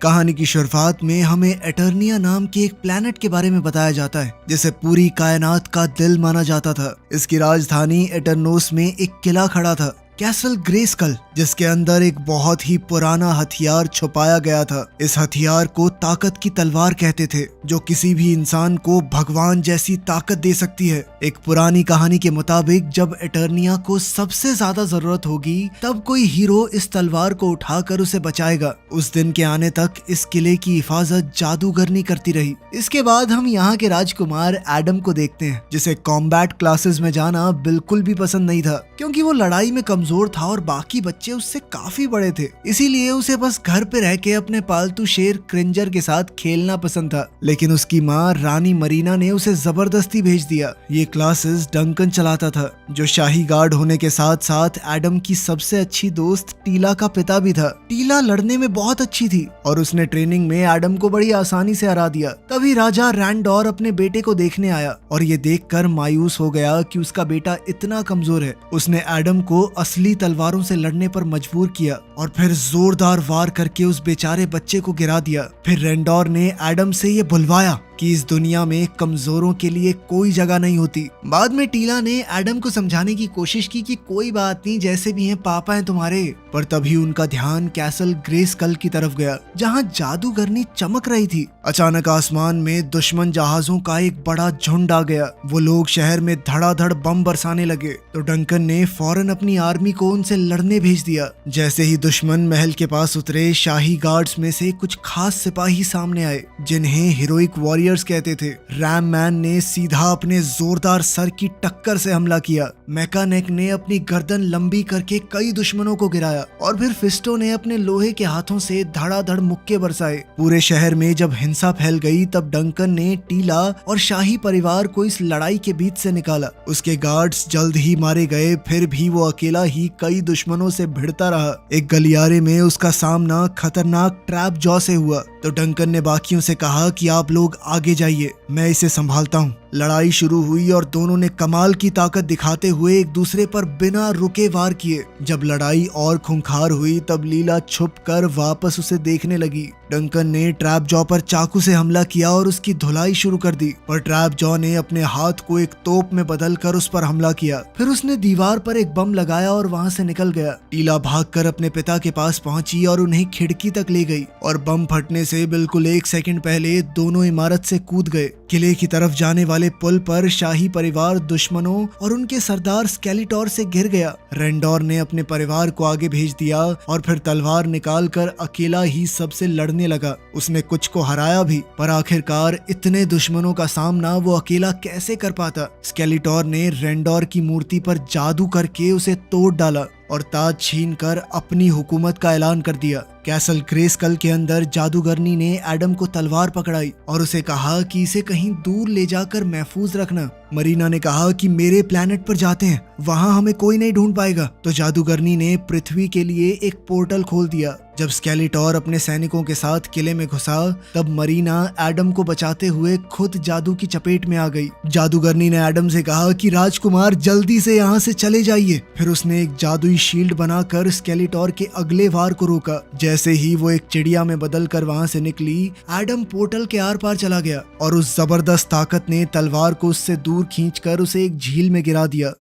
कहानी की शुरुआत में हमें एटर्निया नाम के एक प्लेनेट के बारे में बताया जाता है जिसे पूरी कायनात का दिल माना जाता था। इसकी राजधानी एटरनोस में एक किला खड़ा था, कैसल ग्रेस्कल, जिसके अंदर एक बहुत ही पुराना हथियार छुपाया गया था। इस हथियार को ताकत की तलवार कहते थे, जो किसी भी इंसान को भगवान जैसी ताकत दे सकती है। एक पुरानी कहानी के मुताबिक जब एटर्निया को सबसे ज्यादा जरूरत होगी तब कोई हीरो इस तलवार को उठाकर उसे बचाएगा। उस दिन के आने तक इस किले की हिफाजत जादूगरनी करती रही। इसके बाद हम यहाँ के राजकुमार एडम को देखते हैं, जिसे कॉम्बैट क्लासेस में जाना बिल्कुल भी पसंद नहीं था, क्योंकि वो लड़ाई में कमजोर था और बाकी बच्चे उससे काफी बड़े थे। इसीलिए उसे बस घर पे रह के अपने पालतू शेर क्रिंजर के साथ खेलना पसंद था। लेकिन उसकी माँ रानी मरीना ने उसे जबरदस्ती भेज दिया। ये क्लासेस डंकन चलाता था, जो शाही गार्ड होने के साथ साथ एडम की सबसे अच्छी दोस्त टीला का पिता भी था। टीला लड़ने में बहुत अच्छी थी और उसने ट्रेनिंग में एडम को बड़ी आसानी से हरा दिया। तभी राजा रैंडोर अपने बेटे को देखने आया और ये देखकर मायूस हो गया कि उसका बेटा इतना कमजोर है। उसने एडम को असली तलवारों से लड़ने पर मजबूर किया और फिर जोरदार वार करके उस बेचारे बच्चे को गिरा दिया। फिर रैंडोर ने एडम से ये बुलवाया कि इस दुनिया में कमजोरों के लिए कोई जगह नहीं होती। बाद में टीला ने एडम को समझाने की कोशिश की कि कोई बात नहीं, जैसे भी हैं पापा हैं तुम्हारे। पर तभी उनका ध्यान कैसल ग्रेस्कल की तरफ गया, जहां जादूगरनी चमक रही थी। अचानक आसमान में दुश्मन जहाजों का एक बड़ा झुंड आ गया। वो लोग शहर में धड़ाधड़ बम बरसाने लगे, तो डंकन ने फौरन अपनी आर्मी को उनसे लड़ने भेज दिया। जैसे ही दुश्मन महल के पास उतरे, शाही गार्ड्स में से कुछ खास सिपाही सामने आए, जिन्हें हीरोइक वॉरियर्स कहते थे। रैम मैन ने सीधा अपने जोरदार सर की टक्कर से हमला किया। मैकानेक ने अपनी गर्दन लंबी करके कई दुश्मनों को गिराया और फिर फिस्टो ने अपने लोहे के हाथों से धड़ाधड़ मुक्के बरसाए। पूरे शहर में जब हिंसा फैल गई तब डंकन ने टीला और शाही परिवार को इस लड़ाई के बीच से निकाला। उसके गार्ड्स जल्द ही मारे गए, फिर भी वो अकेला ही कई दुश्मनों से भिड़ता रहा। एक गलियारे में उसका सामना खतरनाक ट्रैप जॉ से हुआ, तो डंकन ने बाकियों से कहा कि आप लोग आगे जाइए, मैं इसे संभालता हूँ। लड़ाई शुरू हुई और दोनों ने कमाल की ताकत दिखाते हुए एक दूसरे पर बिना रुके वार किए। जब लड़ाई और खूंखार हुई तब लीला छुपकर वापस उसे देखने लगी। डंकन ने ट्रैप जॉ पर चाकू से हमला किया और उसकी धुलाई शुरू कर दी, पर ट्रैप जॉ ने अपने हाथ को एक तोप में बदलकर उस पर हमला किया। फिर उसने दीवार पर एक बम लगाया और वहां से निकल गया। टीला भागकर अपने पिता के पास पहुंची और उन्हें खिड़की तक ले गई और बम फटने से बिल्कुल 1 सेकंड पहले दोनों इमारत से कूद गए। किले की तरफ जाने वाले पुल पर शाही परिवार दुश्मनों और उनके सरदार स्केलेटोर से घिर गया। रैंडोर ने अपने परिवार को आगे भेज दिया और फिर तलवार निकालकर अकेला ही सबसे लड़ने लगा। उसने कुछ को हराया भी, पर आखिरकार इतने दुश्मनों का सामना वो अकेला कैसे कर पाता। स्केलेटोर ने रैंडोर की मूर्ति पर जादू करके उसे तोड़ डाला और ताज छीनकर अपनी हुकूमत का ऐलान कर दिया। कैसल ग्रेस्कल के अंदर जादूगरनी ने एडम को तलवार पकड़ाई और उसे कहा कि इसे कहीं दूर ले जाकर महफूज रखना। मरीना ने कहा कि मेरे प्लेनेट पर जाते हैं, वहां हमें कोई नहीं ढूंढ पाएगा। तो जादूगरनी ने पृथ्वी के लिए एक पोर्टल खोल दिया। जब स्केलेटोर अपने सैनिकों के साथ किले में घुसा तब मरीना एडम को बचाते हुए खुद जादू की चपेट में आ गई। जादूगरनी ने एडम से कहा कि राजकुमार जल्दी से यहाँ से चले जाइए। फिर उसने एक जादुई शील्ड बनाकर स्केलेटोर के अगले वार को रोका। जैसे ही वो एक चिड़िया में बदलकर वहां से निकली, एडम पोर्टल के आर पार चला गया और उस जबरदस्त ताकत ने तलवार को उससे दूर खींचकर उसे एक झील में गिरा दिया।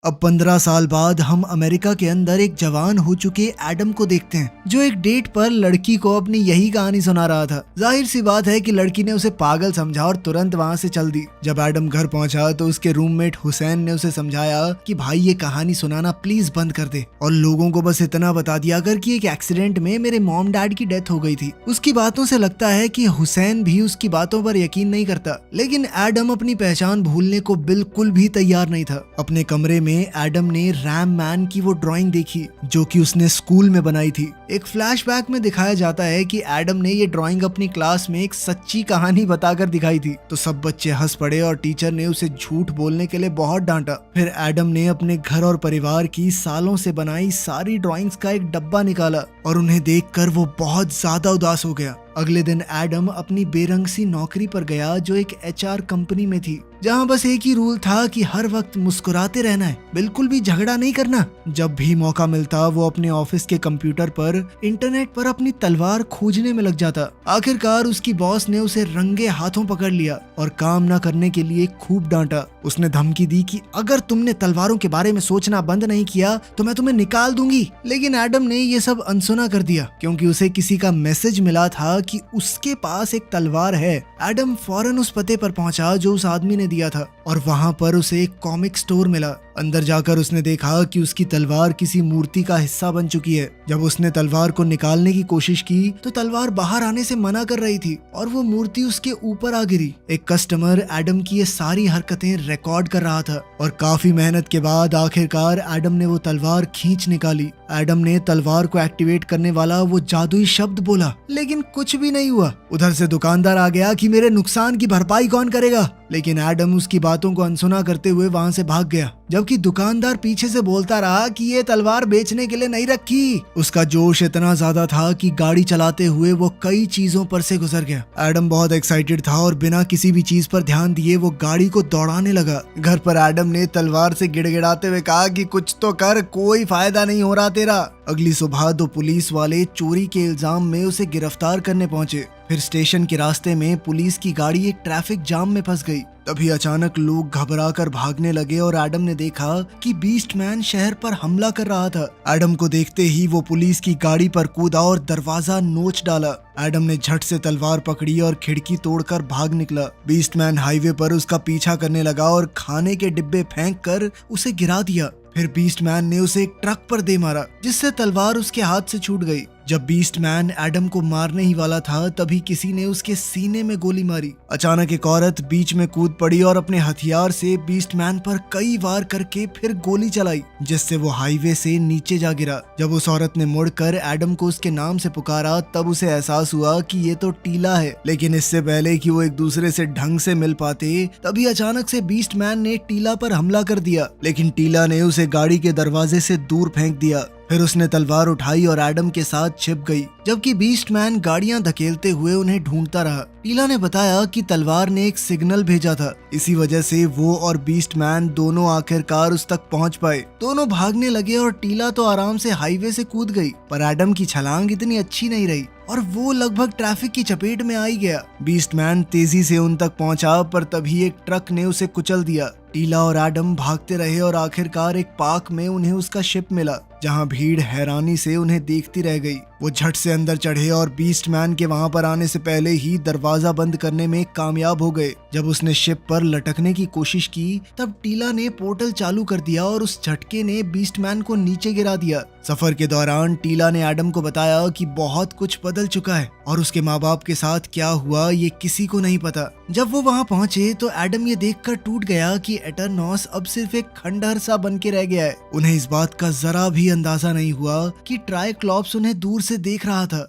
अब 15 साल बाद हम अमेरिका के अंदर एक जवान हो चुके एडम को देखते हैं, जो एक डेट पर लड़की को अपनी यही कहानी सुना रहा था। जाहिर सी बात है कि लड़की ने उसे पागल समझा और तुरंत वहां से चल दी। जब एडम घर पहुंचा तो उसके रूममेट हुसैन ने उसे समझाया कि भाई ये कहानी सुनाना प्लीज बंद कर दे और लोगों को बस इतना बता दिया कर कि एक एक्सीडेंट में मेरे मॉम डैड की डेथ हो गई थी। उसकी बातों से लगता है कि हुसैन भी उसकी बातों पर यकीन नहीं करता, लेकिन एडम अपनी पहचान भूलने को बिल्कुल भी तैयार नहीं था। अपने कमरे में एडम ने रैम मैन की वो ड्राइंग देखी जो कि उसने स्कूल में बनाई थी। एक फ्लैशबैक में दिखाया जाता है कि एडम ने ये ड्राइंग अपनी क्लास में एक सच्ची कहानी बताकर दिखाई थी, तो सब बच्चे हंस पड़े और टीचर ने उसे झूठ बोलने के लिए बहुत डांटा। फिर एडम ने अपने घर और परिवार की सालों से बनाई सारी ड्राइंग्स का एक डब्बा निकाला और उन्हें देखकर वो बहुत ज्यादा उदास हो गया। अगले दिन एडम अपनी बेरंग सी नौकरी पर गया जो एक HR कंपनी में थी, जहां बस एक ही रूल था कि हर वक्त मुस्कुराते रहना है, बिल्कुल भी झगड़ा नहीं करना। जब भी मौका मिलता वो अपने ऑफिस के कंप्यूटर पर होकर इंटरनेट पर अपनी तलवार खोजने में लग जाता। आखिरकार उसकी बॉस ने उसे रंगे हाथों पकड़ लिया और काम न करने के लिए खूब डांटा। उसने धमकी दी कि अगर तुमने तलवारों के बारे में सोचना बंद नहीं किया तो मैं तुम्हें निकाल दूंगी। लेकिन एडम ने ये सब अनसुना कर दिया क्योंकि उसे किसी का मैसेज मिला था कि उसके पास एक तलवार है। एडम फौरन उस पते पर पहुंचा जो उस आदमी ने दिया था और वहां पर उसे एक कॉमिक स्टोर मिला। अंदर जाकर उसने देखा कि उसकी तलवार किसी मूर्ति का हिस्सा बन चुकी है। जब उसने तलवार को निकालने की कोशिश की तो तलवार बाहर आने से मना कर रही थी और वो मूर्ति उसके ऊपर आ गिरी। एक कस्टमर एडम की ये सारी हरकतें रिकॉर्ड कर रहा था और काफी मेहनत के बाद आखिरकार एडम ने वो तलवार खींच निकाली। एडम ने तलवार को एक्टिवेट करने वाला वो जादुई शब्द बोला, लेकिन कुछ भी नहीं हुआ। उधर से दुकानदार आ गया कि मेरे नुकसान की भरपाई कौन करेगा, लेकिन एडम उसकी बातों को अनसुना करते हुए वहां से भाग गया, जबकि दुकानदार पीछे से बोलता रहा कि ये तलवार बेचने के लिए नहीं रखी। उसका जोश इतना ज्यादा था कि गाड़ी चलाते हुए वो कई चीजों पर से गुजर गया। एडम बहुत एक्साइटेड था और बिना किसी भी चीज पर ध्यान दिए वो गाड़ी को दौड़ाने लगा। घर पर एडम ने तलवार से गिड़गिड़ाते हुए कहा कि कुछ तो कर, कोई फायदा नहीं हो रहा तेरा। अगली सुबह 2 पुलिस वाले चोरी के इल्जाम में उसे गिरफ्तार करने पहुंचे। फिर स्टेशन के रास्ते में पुलिस की गाड़ी एक ट्रैफिक जाम में फंस गई। तभी अचानक लोग घबराकर भागने लगे और एडम ने देखा कि बीस्टमैन शहर पर हमला कर रहा था। एडम को देखते ही वो पुलिस की गाड़ी पर कूदा और दरवाजा नोच डाला। एडम ने झट से तलवार पकड़ी और खिड़की तोड़कर भाग निकला। बीस्टमैन हाईवे पर उसका पीछा करने लगा और खाने के डिब्बे फेंक कर उसे गिरा दिया। फिर बीस्टमैन ने उसे एक ट्रक पर दे मारा, जिससे तलवार उसके हाथ से छूट गई। जब बीस्टमैन एडम को मारने ही वाला था तभी किसी ने उसके सीने में गोली मारी। अचानक एक औरत बीच में कूद पड़ी और अपने हथियार से बीस्टमैन पर कई वार करके फिर गोली चलाई, जिससे वो हाईवे से नीचे जा गिरा। जब उस औरत ने मुड़कर एडम को उसके नाम से पुकारा तब उसे एहसास हुआ कि ये तो टीला है। लेकिन इससे पहले कि वो एक दूसरे से ढंग से मिल पाते तभी अचानक से बीस्टमैन ने टीला पर हमला कर दिया, लेकिन टीला ने उसे गाड़ी के दरवाजे से दूर फेंक दिया। फिर उसने तलवार उठाई और एडम के साथ छिप गई, जबकि बीस्टमैन गाड़ियां धकेलते हुए उन्हें ढूंढता रहा। टीला ने बताया कि तलवार ने एक सिग्नल भेजा था, इसी वजह से वो और बीस्टमैन दोनों आखिरकार उस तक पहुंच पाए। दोनों भागने लगे और टीला तो आराम से हाईवे से कूद गई, पर एडम की छलांग इतनी अच्छी नहीं रही और वो लगभग ट्रैफिक की चपेट में आ ही गया। बीस्टमैन तेजी से उन तक पहुंचा, पर तभी एक ट्रक ने उसे कुचल दिया। टीला और एडम भागते रहे और आखिरकार एक पार्क में उन्हें उसका शिप मिला, जहां भीड़ हैरानी से उन्हें देखती रह गई। वो झट से अंदर चढ़े और बीस्टमैन के वहां पर आने से पहले ही दरवाजा बंद करने में कामयाब हो गए। जब उसने शिप पर लटकने की कोशिश की तब टीला ने पोर्टल चालू कर दिया और उस झटके ने बीस्टमैन को नीचे गिरा दिया। सफर के दौरान टीला ने एडम को बताया कि बहुत कुछ बदल चुका है और उसके माँ बाप के साथ क्या हुआ ये किसी को नहीं पता। जब वो वहाँ पहुँचे तो एडम ये देखकर टूट गया कि एटरनॉस अब सिर्फ एक खंडहर सा बन के रह गया है। उन्हें इस बात का जरा भी अंदाजा नहीं हुआ कि ट्राइक्लॉप्स उन्हें दूर से देख रहा था।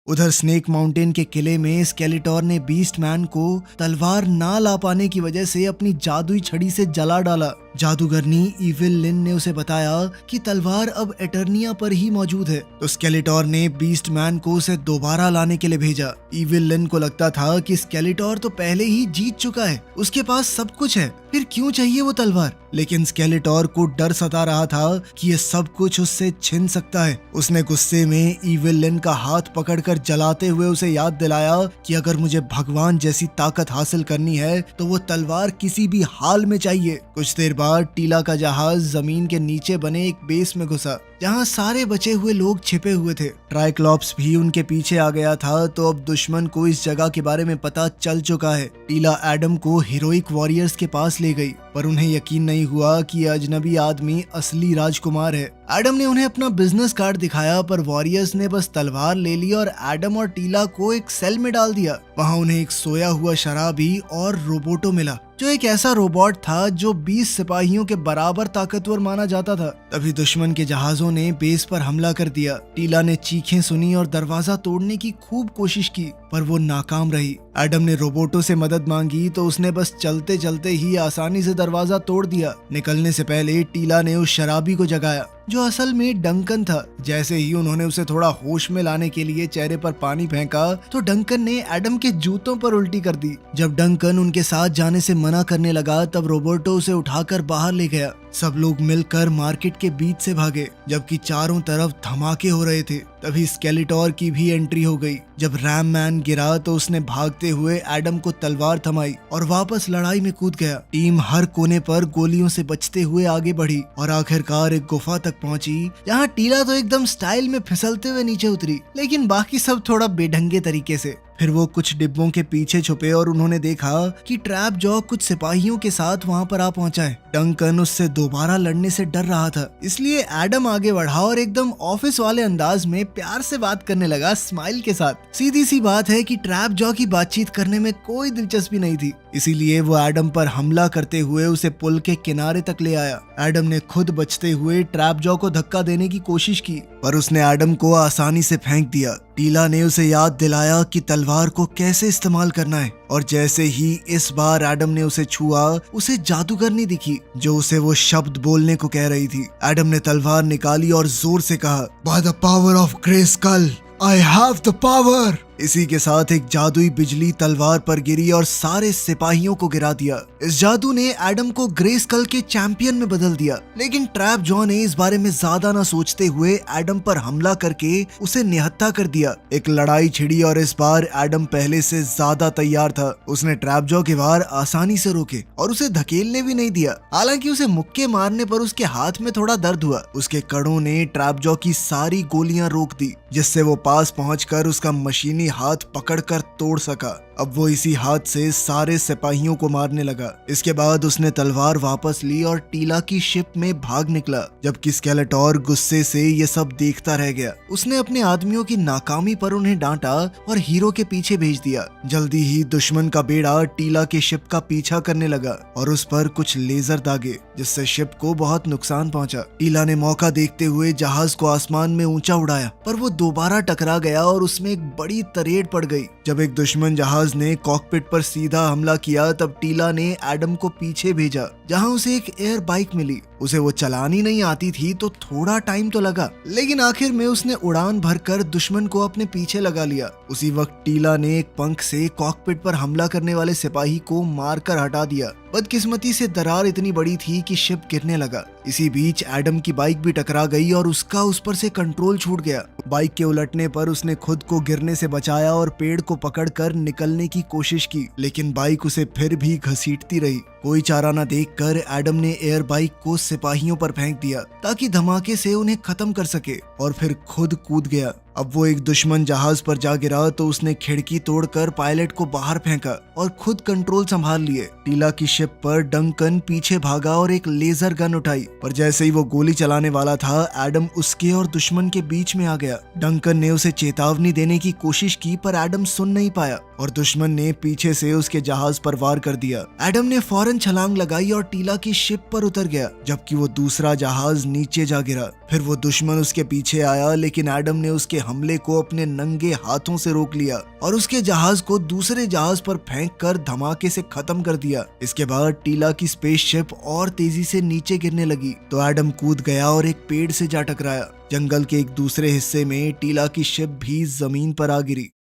उधर स्नेक माउंटेन के किले में स्केलेटोर ने बीस्टमैन को तलवार ना ला पाने की वजह से अपनी जादुई छड़ी से जला डाला। जादूगरनी इविल लिन ने उसे बताया कि तलवार अब एटर्निया पर ही मौजूद है, तो स्केलेटोर ने बीस्टमैन को उसे दोबारा लाने के लिए भेजा। इविल लिन को लगता था कि स्केलेटोर तो पहले ही जीत चुका है, उसके पास सब कुछ है, फिर क्यों चाहिए वो तलवार। लेकिन स्केलेटोर को डर सता रहा था कि ये सब कुछ उससे छिन सकता है। उसने गुस्से में इविल लिन का हाथ पकड़कर जलाते हुए उसे याद दिलाया कि अगर मुझे भगवान जैसी ताकत हासिल करनी है तो वो तलवार किसी भी हाल में चाहिए। कुछ देर बाद टीला का जहाज जमीन के नीचे बने एक बेस में घुसा, जहां सारे बचे हुए लोग छिपे हुए थे। ट्राइक्लॉप्स भी उनके पीछे आ गया था, तो अब दुश्मन को इस जगह के बारे में पता चल चुका है। टीला एडम को हीरोइक वॉरियर्स के पास ले गई, पर उन्हें यकीन नहीं हुआ कि यह अजनबी आदमी असली राजकुमार है। एडम ने उन्हें अपना बिजनेस कार्ड दिखाया, पर वॉरियर्स ने बस तलवार ले ली और एडम और टीला को एक सेल में डाल दिया। वहां उन्हें एक सोया हुआ शराबी और रोबोटो मिला, जो एक ऐसा रोबोट था जो 20 सिपाहियों के बराबर ताकतवर माना जाता था। तभी दुश्मन के जहाजों ने बेस पर हमला कर दिया। टीला ने चीखें सुनी और दरवाजा तोड़ने की खूब कोशिश की, पर वो नाकाम रही। एडम ने रोबोटो से मदद मांगी तो उसने बस चलते चलते ही आसानी से दरवाजा तोड़ दिया। निकलने से पहले टीला ने उस शराबी को जगाया, जो असल में डंकन था। जैसे ही उन्होंने उसे थोड़ा होश में लाने के लिए चेहरे पर पानी फेंका तो डंकन ने एडम के जूतों पर उल्टी कर दी। जब डंकन उनके साथ जाने से मना करने लगा तब रोबोटो उसे उठाकर बाहर ले गया। सब लोग मिलकर मार्केट के बीच से भागे, जबकि चारों तरफ धमाके हो रहे थे। तभी स्केलेटोर की भी एंट्री हो गई। जब रैम मैन गिरा तो उसने भागते हुए एडम को तलवार थमाई और वापस लड़ाई में कूद गया। टीम हर कोने पर गोलियों से बचते हुए आगे बढ़ी और आखिरकार एक गुफा तक पहुंची, जहां टीला तो एकदम स्टाइल में फिसलते हुए नीचे उतरी, लेकिन बाकी सब थोड़ा बेढंगे तरीके से। फिर वो कुछ डिब्बों के पीछे छुपे और उन्होंने देखा कि ट्रैप जॉ कुछ सिपाहियों के साथ वहां पर आ पहुंचा है। डंकन उससे दोबारा लड़ने से डर रहा था, इसलिए एडम आगे बढ़ा और एकदम ऑफिस वाले अंदाज में प्यार से बात करने लगा, स्माइल के साथ। सीधी सी बात है कि ट्रैप जॉ की बातचीत करने में कोई दिलचस्पी नहीं थी, इसीलिए वो एडम पर हमला करते हुए उसे पुल के किनारे तक ले आया। एडम ने खुद बचते हुए ट्रैप जॉ को धक्का देने की कोशिश की, पर उसने एडम को आसानी से फेंक दिया। टीला ने उसे याद दिलाया कि तलवार को कैसे इस्तेमाल करना है, और जैसे ही इस बार एडम ने उसे छुआ, उसे जादूगरनी दिखी जो उसे वो शब्द बोलने को कह रही थी। एडम ने तलवार निकाली और जोर से कहा, by the power of Grayskull, I have the power. इसी के साथ एक जादुई बिजली तलवार पर गिरी और सारे सिपाहियों को गिरा दिया। इस जादू ने एडम को ग्रेस्कल के चैंपियन में बदल दिया, लेकिन ट्रैप जॉ ने इस बारे में ज्यादा न सोचते हुए एडम पर हमला करके उसे निहत्था कर दिया। एक लड़ाई छिड़ी और इस बार एडम पहले से ज्यादा तैयार था। उसने ट्रैप जॉ के वार आसानी से रोके और उसे धकेलने भी नहीं दिया। हालांकि उसे मुक्के मारने पर उसके हाथ में थोड़ा दर्द हुआ। उसके कड़ों ने ट्रैप जॉ की सारी गोलियां रोक दी, जिससे वो पास पहुंचकर उसका मशीनी हाथ पकड़कर तोड़ सका। अब वो इसी हाथ से सारे सिपाहियों को मारने लगा। इसके बाद उसने तलवार वापस ली और टीला की शिप में भाग निकला, जबकि स्केलेटोर गुस्से से ये सब देखता रह गया। उसने अपने आदमियों की नाकामी पर उन्हें डांटा और हीरो के पीछे भेज दिया। जल्दी ही दुश्मन का बेड़ा टीला की शिप का पीछा करने लगा और उस पर कुछ लेजर दागे, जिससे शिप को बहुत नुकसान पहुंचा। टीला ने मौका देखते हुए जहाज को आसमान में ऊंचा उड़ाया, पर वो दोबारा टकरा गया और उसमें एक बड़ी तरेड़ पड़ गई। जब एक दुश्मन जहाज ने कॉकपिट पर सीधा हमला किया, तब टीला ने एडम को पीछे भेजा, जहां उसे एक एयर बाइक मिली। उसे वो चलानी नहीं आती थी तो थोड़ा टाइम तो लगा, लेकिन आखिर में उसने उड़ान भरकर दुश्मन को अपने पीछे लगा लिया। उसी वक्त टीला ने एक पंख से कॉकपिट पर हमला करने वाले सिपाही को मारकर हटा दिया। बदकिस्मती से दरार इतनी बड़ी थी कि शिप गिरने लगा। इसी बीच एडम की बाइक भी टकरा गई और उसका उस पर से कंट्रोल छूट गया। बाइक के उलटने पर उसने खुद को गिरने से बचाया और पेड़ को पकड़कर निकलने की कोशिश की, लेकिन बाइक उसे फिर भी घसीटती रही। कोई चारा न देखकर एडम ने एयर बाइक को सिपाहियों पर फेंक दिया ताकि धमाके से उन्हें खत्म कर सके, और फिर खुद कूद गया। अब वो एक दुश्मन जहाज पर जा गिरा तो उसने खिड़की तोड़कर पायलट को बाहर फेंका और खुद कंट्रोल संभाल लिए। टीला की शिप पर डंकन पीछे भागा और एक लेजर गन उठाई, पर जैसे ही वो गोली चलाने वाला था, एडम उसके और दुश्मन के बीच में आ गया। डंकन ने उसे चेतावनी देने की कोशिश की, पर एडम सुन नहीं पाया और दुश्मन ने पीछे से उसके जहाज पर वार कर दिया। एडम ने फौरन छलांग लगाई और टीला की शिप पर उतर गया, जबकि वो दूसरा जहाज नीचे जा गिरा। फिर वो दुश्मन उसके पीछे आया, लेकिन एडम ने उसके हमले को अपने नंगे हाथों से रोक लिया और उसके जहाज को दूसरे जहाज पर फेंककर धमाके से खत्म कर दिया। इसके बाद टीला की स्पेसशिप और तेजी से नीचे गिरने लगी तो एडम कूद गया और एक पेड़ से जा टकराया। जंगल के एक दूसरे हिस्से में टीला की शिप भी जमीन पर आ गिरी।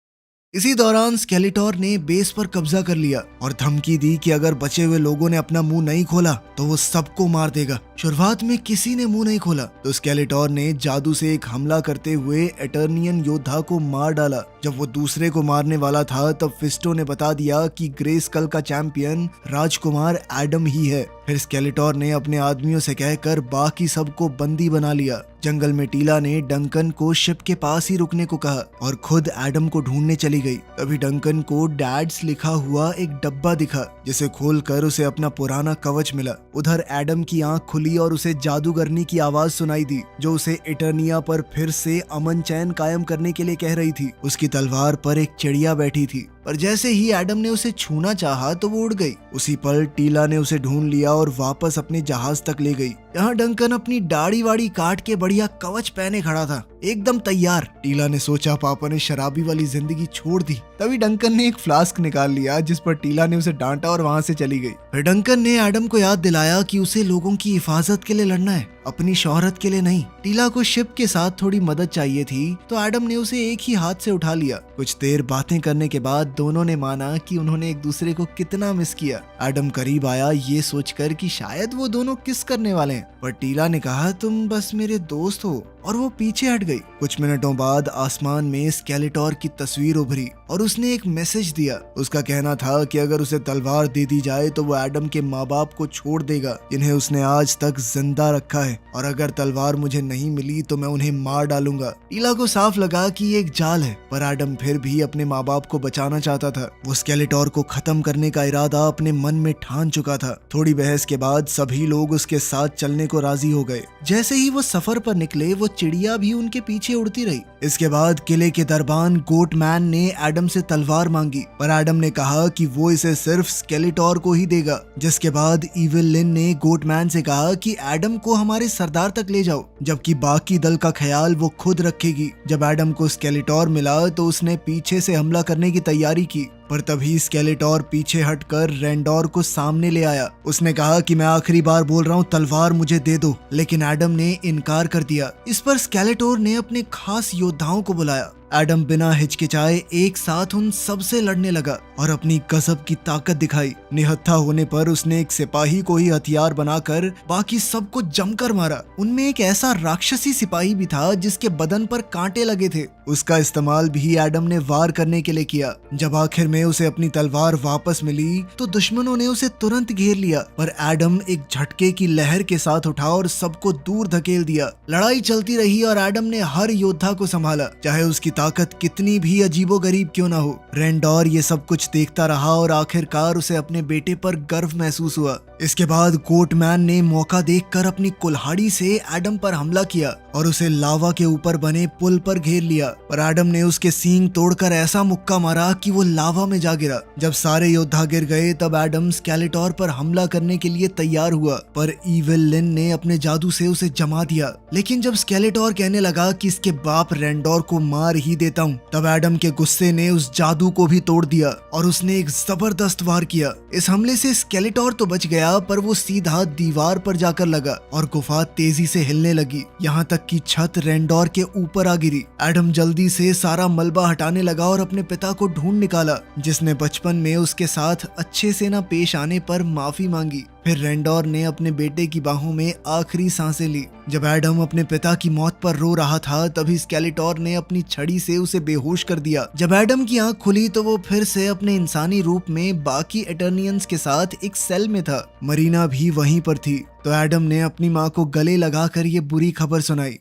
इसी दौरान स्केलेटोर ने बेस पर कब्जा कर लिया और धमकी दी कि अगर बचे हुए लोगों ने अपना मुंह नहीं खोला तो वो सबको मार देगा। शुरुआत में किसी ने मुंह नहीं खोला तो स्केलेटोर ने जादू से एक हमला करते हुए एटर्नियन योद्धा को मार डाला। जब वो दूसरे को मारने वाला था, तब फिस्टो ने बता दिया कि ग्रेस्कल का चैंपियन राजकुमार एडम ही है। फिर स्केलेटोर ने अपने आदमियों से कहकर बाकी सबको बंदी बना लिया। जंगल में टीला ने डंकन को शिप के पास ही रुकने को कहा और खुद एडम को ढूंढने चली गई। तभी डंकन को डैड्स लिखा हुआ एक डब्बा दिखा, जिसे खोलकर उसे अपना पुराना कवच मिला। उधर एडम की आंख खुली और उसे जादूगरनी की आवाज सुनाई दी, जो उसे इटर्निया पर फिर से अमन चैन कायम करने के लिए कह रही थी। उसकी तलवार पर एक चिड़िया बैठी थी, पर जैसे ही एडम ने उसे छूना चाहा तो वो उड़ गई। उसी पल टीला ने उसे ढूंढ लिया और वापस अपने जहाज तक ले गई, जहाँ डंकन अपनी दाढ़ी वाड़ी काट के बढ़िया कवच पहने खड़ा था, एकदम तैयार। टीला ने सोचा पापा ने शराबी वाली जिंदगी छोड़ दी। तभी डंकन ने एक फ्लास्क निकाल लिया, जिस पर टीला ने उसे डांटा और वहाँ से चली गई। फिर डंकन ने एडम को याद दिलाया कि उसे लोगों की हिफाजत के लिए लड़ना है, अपनी शोहरत के लिए नहीं। टीला को शिप के साथ थोड़ी मदद चाहिए थी, तो एडम ने उसे एक ही हाथ से उठा लिया। कुछ देर बातें करने के बाद दोनों ने माना कि उन्होंने एक दूसरे को कितना मिस किया। एडम करीब आया ये सोचकर कि शायद वो दोनों किस करने वाले हैं, पर टीला ने कहा तुम बस मेरे दोस्त हो, और वो पीछे हट गई। कुछ मिनटों बाद आसमान में स्केलेटोर की तस्वीर उभरी और उसने एक मैसेज दिया। उसका कहना था कि अगर उसे तलवार दे दी जाए तो वो एडम के माँ बाप को छोड़ देगा जिन्हें उसने आज तक जिंदा रखा है, और अगर तलवार मुझे नहीं मिली तो मैं उन्हें मार डालूंगा। टीला को साफ लगा कि ये एक जाल है, पर एडम फिर भी अपने माँ बाप को बचाना चाहता था। वो स्केलेटोर को खत्म करने का इरादा अपने मन में ठान चुका था। थोड़ी बहस के बाद सभी लोग उसके साथ चलने को राजी हो गए। जैसे ही वो सफर पर निकले वो चिड़िया भी उनके पीछे उड़ती रही। इसके बाद किले के दरबान गोटमैन ने एडम से तलवार मांगी, पर एडम ने कहा कि वो इसे सिर्फ स्केलेटोर को ही देगा। जिसके बाद इविल लिन ने गोटमैन से कहा कि एडम को हमारे सरदार तक ले जाओ, जबकि बाकी दल का ख्याल वो खुद रखेगी। जब एडम को स्केलेटोर मिला तो उसने पीछे से हमला करने की तैयारी की, पर तभी स्केलेटोर पीछे हटकर रेंडोर को सामने ले आया। उसने कहा कि मैं आखिरी बार बोल रहा हूँ, तलवार मुझे दे दो, लेकिन एडम ने इनकार कर दिया। इस पर स्केलेटोर ने अपने खास योद्धाओं को बुलाया। एडम बिना हिचकिचाए एक साथ उन सबसे लड़ने लगा और अपनी गजब की ताकत दिखाई। निहत्था होने पर उसने एक सिपाही को ही हथियार बनाकर बाकी सबको जमकर मारा। उनमें एक ऐसा राक्षसी सिपाही भी था जिसके बदन पर कांटे लगे थे। उसका इस्तेमाल भी एडम ने वार करने के लिए किया। जब आखिर में उसे अपनी तलवार वापस मिली तो दुश्मनों ने उसे तुरंत घेर लिया, पर एडम एक झटके की लहर के साथ उठा और सबको दूर धकेल दिया। लड़ाई चलती रही और एडम ने हर योद्धा को संभाला, चाहे उसकी ताकत कितनी भी अजीबोगरीब क्यों ना हो। रेंडोर ये सब कुछ देखता रहा और आखिरकार उसे अपने बेटे पर गर्व महसूस हुआ। इसके बाद गोटमैन ने मौका देखकर अपनी कुल्हाड़ी से एडम पर हमला किया और उसे लावा के ऊपर बने पुल पर घेर लिया, पर एडम ने उसके सींग तोड़कर ऐसा मुक्का मारा कि वो लावा में जा गिरा। जब सारे योद्धा गिर गए तब एडम स्केलेटोर पर हमला करने के लिए तैयार हुआ, पर इविल लिन ने अपने जादू से उसे जमा दिया। लेकिन जब स्केलेटोर कहने लगा कि इसके बाप रेंडोर को मार ही देता हूँ, तब एडम के गुस्से ने उस जादू को भी तोड़ दिया और उसने एक जबरदस्त वार किया। इस हमले से स्केलेटोर तो बच गया, पर वो सीधा दीवार पर जाकर लगा और गुफा तेजी से हिलने लगी, यहाँ तक कि छत रेंडोर के ऊपर आ गिरी। एडम जल्दी से सारा मलबा हटाने लगा और अपने पिता को ढूंढ निकाला, जिसने बचपन में उसके साथ अच्छे से न पेश आने पर माफी मांगी। फिर रेंडोर ने अपने बेटे की बाहों में आखिरी सांसें ली। जब एडम अपने पिता की मौत पर रो रहा था तभी स्केलेटोर ने अपनी छड़ी से उसे बेहोश कर दिया। जब एडम की आंख खुली तो वो फिर से अपने इंसानी रूप में बाकी एटर्नियंस के साथ एक सेल में था। मरीना भी वहीं पर थी, तो एडम ने अपनी माँ को गले लगाकर ये बुरी खबर सुनाई।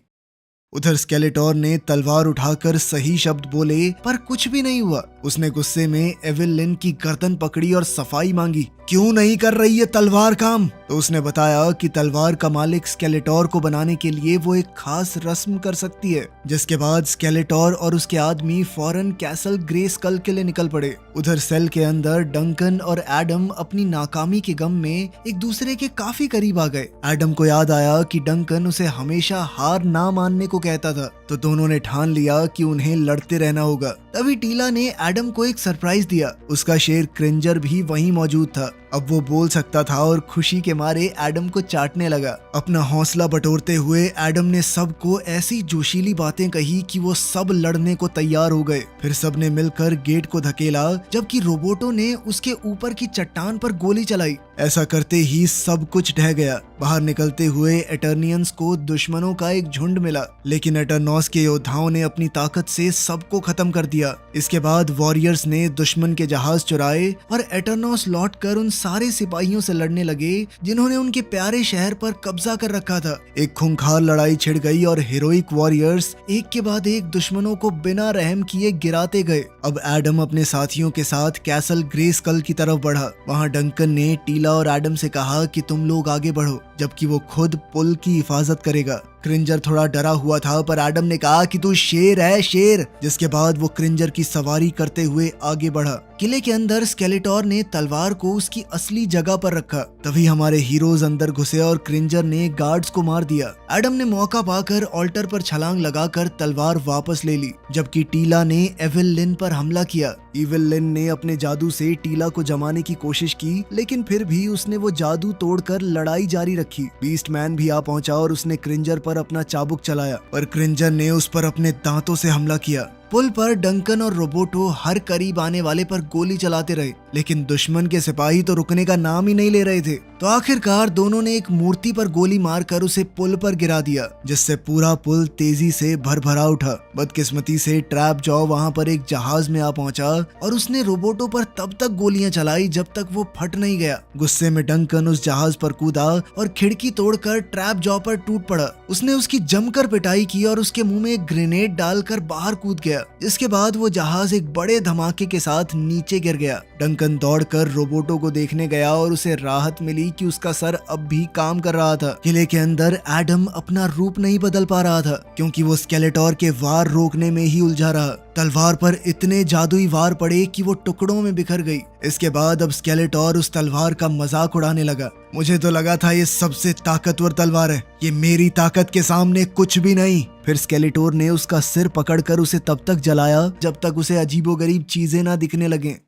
उधर स्केलेटोर ने तलवार उठाकर सही शब्द बोले, पर कुछ भी नहीं हुआ। उसने गुस्से में इविल लिन की गर्दन पकड़ी और सफाई मांगी। क्यों नहीं कर रही है तलवार काम? तो उसने बताया कि तलवार का मालिक स्केलेटोर को बनाने के लिए वो एक खास रस्म कर सकती है। जिसके बाद स्केलेटोर और उसके आदमी फौरन कैसल ग्रेस्कल के लिए निकल पड़े। उधर सेल के अंदर डंकन और एडम अपनी नाकामी के गम में एक दूसरे के काफी करीब आ गए। एडम को याद आया कि डंकन उसे हमेशा हार ना मानने को कहता था, तो दोनों ने ठान लिया कि उन्हें लड़ते रहना होगा। तभी टीला ने एडम को एक सरप्राइज दिया। उसका शेर क्रिंजर भी वहीं मौजूद था। अब वो बोल सकता था और खुशी के मारे एडम को चाटने लगा। अपना हौसला बटोरते हुए एडम ने सबको ऐसी जोशीली बातें कही कि वो सब लड़ने को तैयार हो गए। फिर सबने मिलकर गेट को धकेला, जबकि रोबोटों ने उसके ऊपर की चट्टान पर गोली चलाई। ऐसा करते ही सब कुछ ढह गया। बाहर निकलते हुए एटर्नियंस को दुश्मनों का एक झुंड मिला, लेकिन एटरनॉस के योद्धाओं ने अपनी ताकत से सबको खत्म कर दिया। इसके बाद वॉरियर्स ने दुश्मन के जहाज चुराए और एटरनॉस लौटकर उन सारे सिपाहियों से लड़ने लगे जिन्होंने उनके प्यारे शहर पर कब्जा कर रखा था। एक खूंखार लड़ाई छिड़ गई और हीरोइक वॉरियर्स एक के बाद एक दुश्मनों को बिना रहम किए गिराते गए। अब एडम अपने साथियों के साथ कैसल ग्रेस्कल की तरफ बढ़ा। वहाँ डंकन ने टीला और एडम से कहा कि तुम लोग आगे बढ़ो, जबकि वो खुद पुल की हिफाजत करेगा। क्रिंजर थोड़ा डरा हुआ था, पर एडम ने कहा कि तू शेर है, शेर। जिसके बाद वो क्रिंजर की सवारी करते हुए आगे बढ़ा। किले के अंदर स्केलेटोर ने तलवार को उसकी असली जगह पर रखा। तभी हमारे हीरोज अंदर घुसे और क्रिंजर ने गार्ड्स को मार दिया। एडम ने मौका पाकर ऑल्टर पर छलांग लगाकर तलवार वापस ले ली, जबकि टीला ने इविल लिन पर हमला किया। इविल लिन ने अपने जादू से टीला को जमाने की कोशिश की, लेकिन फिर भी उसने वो जादू तोड़कर लड़ाई जारी रखी। बीस्ट मैन भी आ पहुंचा और उसने क्रिंजर पर अपना चाबुक चलाया, पर क्रिंजर ने उस पर अपने दांतों से हमला किया। पुल पर डंकन और रोबोटो हर करीब आने वाले पर गोली चलाते रहे, लेकिन दुश्मन के सिपाही तो रुकने का नाम ही नहीं ले रहे थे। तो आखिरकार दोनों ने एक मूर्ति पर गोली मारकर उसे पुल पर गिरा दिया, जिससे पूरा पुल तेजी से भरभरा उठा। बदकिस्मती से ट्रैप जॉ वहां पर एक जहाज में आ पहुंचा और उसने रोबोटो पर तब तक गोलियां चलाई जब तक वो फट नहीं गया। गुस्से में डंकन उस जहाज पर कूदा और खिड़की तोड़कर ट्रैप जॉ पर टूट पड़ा। उसने उसकी जमकर पिटाई की और उसके मुंह में एक ग्रेनेड डालकर बाहर कूद गया। इसके बाद वो जहाज एक बड़े धमाके के साथ नीचे गिर गया। डंकन दौड़कर रोबोटो को देखने गया और उसे राहत मिली कि उसका सर अब भी काम कर रहा था। किले के अंदर एडम अपना रूप नहीं बदल पा रहा था, क्योंकि वो स्केलेटोर के वार रोकने में ही उलझा रहा। तलवार पर इतने जादुई वार पड़े कि वो टुकड़ों में बिखर गई। इसके बाद अब स्केलेटोर उस तलवार का मजाक उड़ाने लगा। मुझे तो लगा था ये सबसे ताकतवर तलवार है, ये मेरी ताकत के सामने कुछ भी नहीं। फिर स्केलेटोर ने उसका सिर पकड़कर उसे तब तक जलाया जब तक उसे अजीबोगरीब चीजें ना दिखने लगे।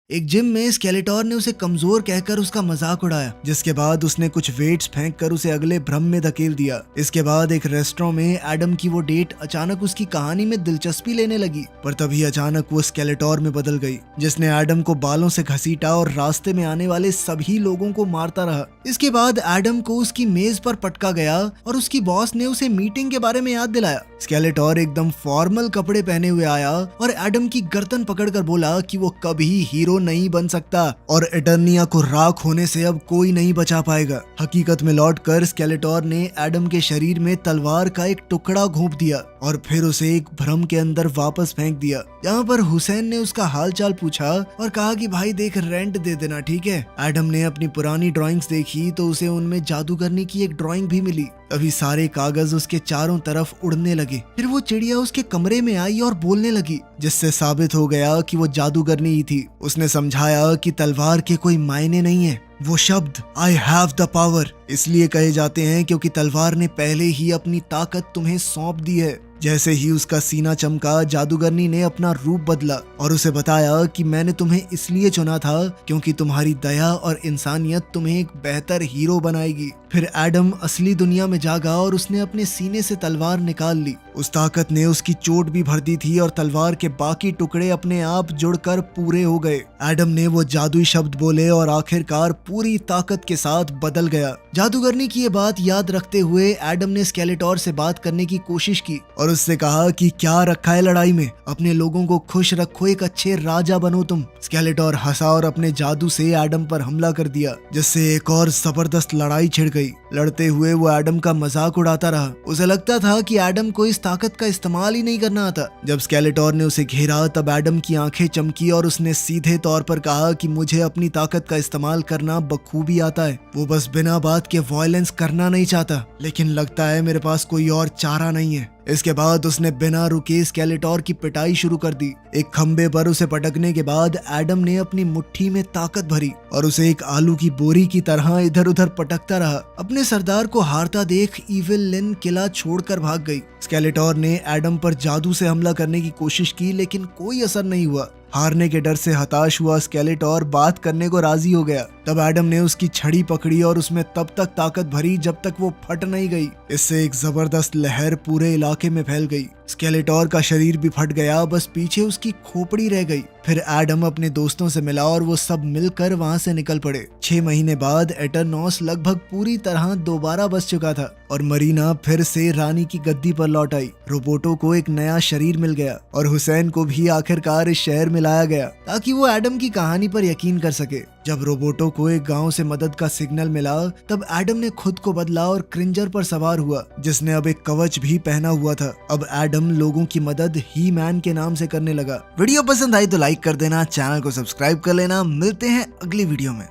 एक जिम में स्केलेटोर ने उसे कमजोर कहकर उसका मजाक उड़ाया, जिसके बाद उसने कुछ वेट्स फेंक कर उसे अगले भ्रम में धकेल दिया। इसके बाद एक रेस्टोरेंट में एडम की वो डेट अचानक उसकी कहानी में दिलचस्पी लेने लगी, पर तभी अचानक वो स्केलेटोर में बदल गई, जिसने एडम को बालों से घसीटा और रास्ते में आने वाले सभी लोगों को मारता रहा। इसके बाद एडम को उसकी मेज पर पटका गया और उसकी बॉस ने उसे मीटिंग के बारे में याद दिलाया। स्केलेटोर एकदम फॉर्मल कपड़े पहने हुए आया और एडम की गर्दन पकड़कर बोला कि वो कभी हीरो नहीं बन सकता और एटर्निया को राख होने से अब कोई नहीं बचा पाएगा। हकीकत में लौटकर स्केलेटोर ने एडम के शरीर में तलवार का एक टुकड़ा घोंप दिया और फिर उसे एक भ्रम के अंदर वापस फेंक दिया, जहाँ पर हुसैन ने उसका हालचाल पूछा और कहा कि भाई देख, रेंट दे देना, ठीक है। एडम ने अपनी पुरानी ड्राइंग्स देखी तो उसे उनमें जादूगरनी की एक ड्राइंग भी मिली। तभी सारे कागज उसके चारों तरफ उड़ने लगे। फिर वो चिड़िया उसके कमरे में आई और बोलने लगी, जिससे साबित हो गया कि वो जादूगरनी ही थी। उसने समझाया कि तलवार के कोई मायने नहीं है। वो शब्द आई हैव द पावर इसलिए कहे जाते हैं क्योंकि तलवार ने पहले ही अपनी ताकत तुम्हें सौंप दी है। जैसे ही उसका सीना चमका, जादूगरनी ने अपना रूप बदला और उसे बताया कि मैंने तुम्हें इसलिए चुना था क्योंकि तुम्हारी दया और इंसानियत तुम्हें एक बेहतर हीरो बनाएगी। फिर एडम असली दुनिया में जागा और उसने अपने सीने से तलवार निकाल ली। उस ताकत ने उसकी चोट भी भर दी थी और तलवार के बाकी टुकड़े अपने आप जुड़कर पूरे हो गए। एडम ने वो जादुई शब्द बोले और आखिरकार पूरी ताकत के साथ बदल गया। जादूगरनी की ये बात याद रखते हुए एडम ने स्केलेटोर से बात करने की कोशिश की और उससे कहा कि क्या रखा है लड़ाई में, अपने लोगों को खुश रखो, एक अच्छे राजा बनो तुम। स्केलेटोर हंसा और अपने जादू से एडम पर हमला कर दिया, जिससे एक और जबरदस्त लड़ाई छिड़ गई। लड़ते हुए वो एडम का मजाक उड़ाता रहा। उसे लगता था कि एडम को इस ताकत का इस्तेमाल ही नहीं करना आता। जब स्केलेटोर ने उसे घेरा तब एडम की आंखें चमकी और उसने सीधे तौर पर कहा कि मुझे अपनी ताकत का इस्तेमाल करना बखूबी आता है, वो बस बिना बात के वायलेंस करना नहीं चाहता, लेकिन लगता है मेरे पास कोई और चारा नहीं है। इसके बाद उसने बिना रुके स्केलेटोर की पिटाई शुरू कर दी। एक खंबे पर उसे पटकने के बाद एडम ने अपनी मुट्ठी में ताकत भरी और उसे एक आलू की बोरी की तरह इधर उधर पटकता रहा। अपने सरदार को हारता देख इविल लिन किला छोड़कर भाग गई। स्केलेटोर ने एडम पर जादू से हमला करने की कोशिश की, लेकिन कोई असर नहीं हुआ। हारने के डर से हताश हुआ स्केलेटोर बात करने को राजी हो गया। तब एडम ने उसकी छड़ी पकड़ी और उसमें तब तक ताकत भरी जब तक वो फट नहीं गई। इससे एक जबरदस्त लहर पूरे इलाके में फैल गई। स्केलेटोर का शरीर भी फट गया, बस पीछे उसकी खोपड़ी रह गई। फिर एडम अपने दोस्तों से मिला और वो सब मिलकर वहां से निकल पड़े। 6 महीने बाद एटरनॉस लगभग पूरी तरह दोबारा बस चुका था और मरीना फिर से रानी की गद्दी पर लौट आई। रोबोटो को एक नया शरीर मिल गया और हुसैन को भी आखिरकार इस शहर में लाया गया ताकि वो एडम की कहानी पर यकीन कर सके। जब रोबोटो को एक गांव से मदद का सिग्नल मिला तब एडम ने खुद को बदला और क्रिंजर पर सवार हुआ, जिसने अब एक कवच भी पहना हुआ था। अब एडम लोगों की मदद ही मैन के नाम से करने लगा। वीडियो पसंद आई तो लाइक कर देना, चैनल को सब्सक्राइब कर लेना। मिलते हैं अगली वीडियो में।